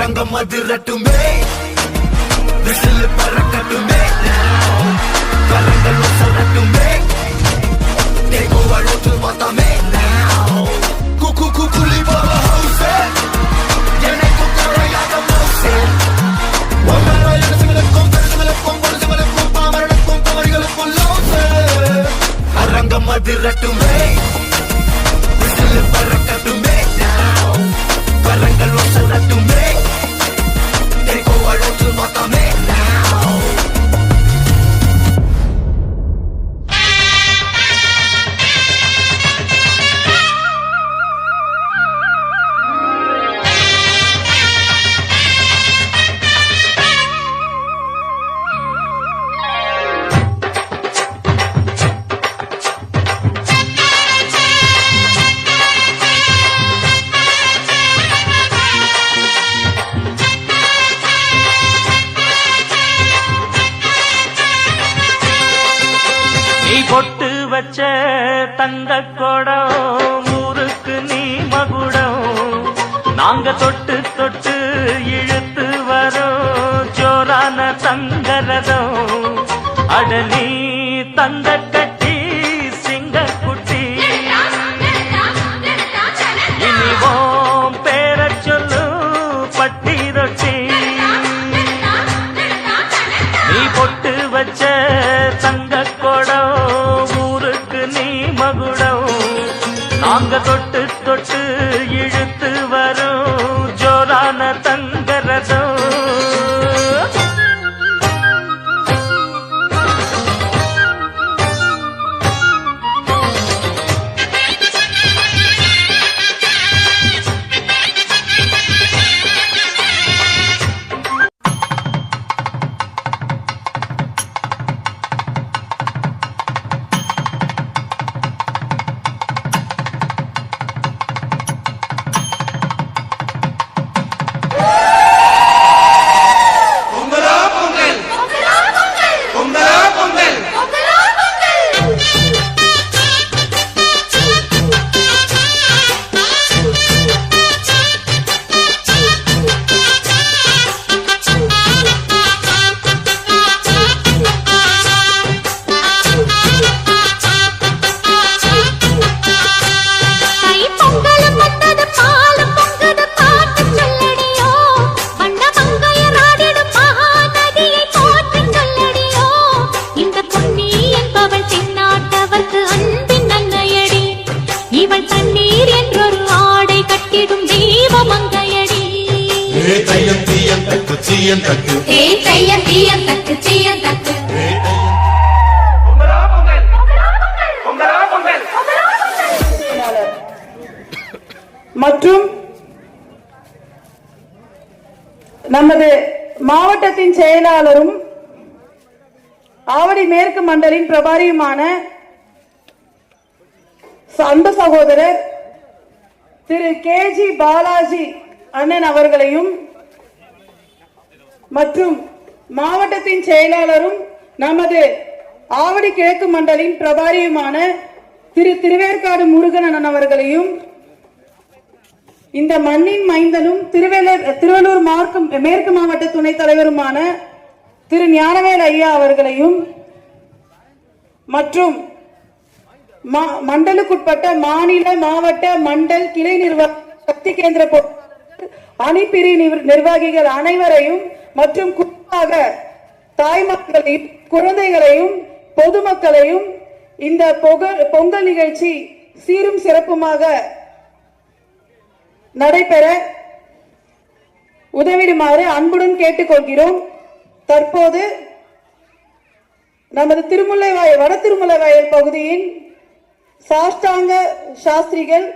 அரங்கம் அதிரட்டுமே, விசில் பறக்கட்டுமே, கரங்கள் சொல்லட்டுமே, தேக்குவழுத்து மொத்தமே குலி போல ஹவுசே, எனக்கு குறையாத மவுசே, ஒவ்வொருக்கும் பெருசுகளுக்கும் பொருசுகளுக்கும் பாமரனுக்கும் குமரிகளுக்கும் லவுசே. அரங்கம் அதிரட்டுமே, விசில் பறக்கட்டுமே, கரங்கள் சொல்லட்டுமே, தேக்குவழுத்து மொத்தமே. பொட்டு வச்ச தங்க கொடம் ஊருக்கு நீ மகுடம், நாங்க தொட்டு தொட்டு இழுத்து வரோம் ஜோரான தங்கரதம். அட நீ தங்க கட்டி சிங்க குட்டி, இனிவோம் பேர சொல்லு பட்டி ரொட்டி. நீ பொட்டு வச்ச தங்க கொடம் ஊருக்கு நீ மகுடம், நாங்க தொட்டு தொட்டு இழுத்து வரோம் ஜோரான தங்கரதம். மற்றும் நமது மாவட்டத்தின் செயலாளரும் ஆவடி மேற்கு மண்டலின் பிரபாரியுமான அன்பு சகோதரர் திரு கேஜி பாலாஜி அண்ணன் அவர்களையும், மற்றும் மாவட்டத்தின் செயலாளரும் நமது ஆவடி கிழக்கு மண்டலின் பிரபாரியுமான திரு திருவேற்காடு முருகன் அண்ணன் அவர்களையும், இந்த மண்ணின் மைந்தனும் திருவள்ளூர் மேற்கு மாவட்ட துணைத் தலைவருமான திரு ஞானவேல் ஐயா அவர்களையும், மற்றும் மண்டலுக்குட்பட்ட மாநில மாவட்ட மண்டல் கிளை நிர்வாக சக்தி கேந்திர அணிப்பிரி நிர்வாகிகள் அனைவரையும், மற்றும் குறிப்பாக தாய்மார்களையும் குழந்தைகளையும் பொதுமக்களையும் இந்த பொங்கல் நிகழ்ச்சி சீரும் சிறப்புமாக நடைபெற உதவிடுமாறு அன்புடன் கேட்டுக்கொள்கிறோம். தற்போது நமது வட திருமுல்லைவாயல் பகுதியின் சாஷ்டாங்க சாஸ்திரிகள்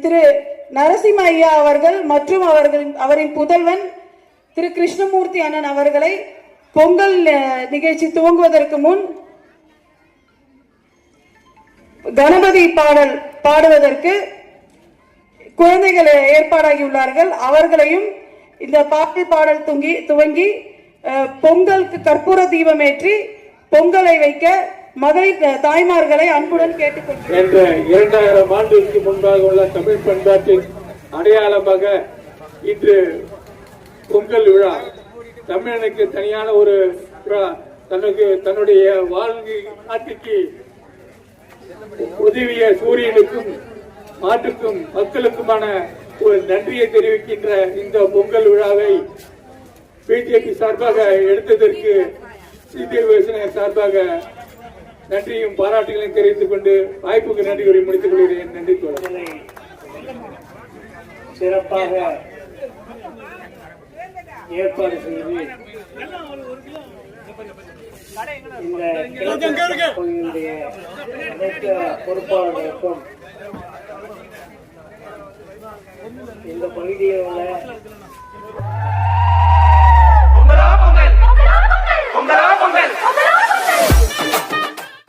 திரு நரசிம்ம ஐயா அவர்கள் மற்றும் அவரின் புதல்வன் திரு கிருஷ்ணமூர்த்தி அண்ணன் அவர்களை பொங்கல் நிகழ்ச்சி துவங்குவதற்கு முன் கணபதி பாடல் பாடுவதற்கு குழந்தைகள் ஏற்பாடாகியுள்ளார்கள். அவர்களையும் இந்த பாடல் துவங்கி பொங்கலுக்கு கற்பூர தீபம் ஏற்றி பொங்கலை வைக்க மகளிர் தாய்மார்களை அன்புடன் கேட்டுக்கொள்கிறேன். 2000 ஆண்டுகளுக்கு முன்பாக உள்ள தமிழ் பண்பாட்டின் அடையாளமாக இன்று பொங்கல் விழா தமிழனுக்கு தனியான ஒரு விழா. தன்னுடைய வாழ்க்கைக்கு உதவிய சூரியனுக்கும் மாட்டுக்கும் மக்களுக்குமான ஒரு நன்றியை தெரிவிக்கின்ற இந்த பொங்கல் விழாவை பிஜேபி சார்பாக எடுத்ததற்கு சிபிஐ சார்பாக நன்றியும் பாராட்டுகளையும் தெரிவித்துக் கொண்டு வாய்ப்புக்கு நன்றி கூறி முடித்துக் கொள்கிறேன். நன்றி தோழர்களே. சிறப்பாக ஏற்பாடு செய்து இந்த பகுதியுடைய அனைத்து பொறுப்பாளர்களுக்கும் இந்த பகுதியில் உள்ள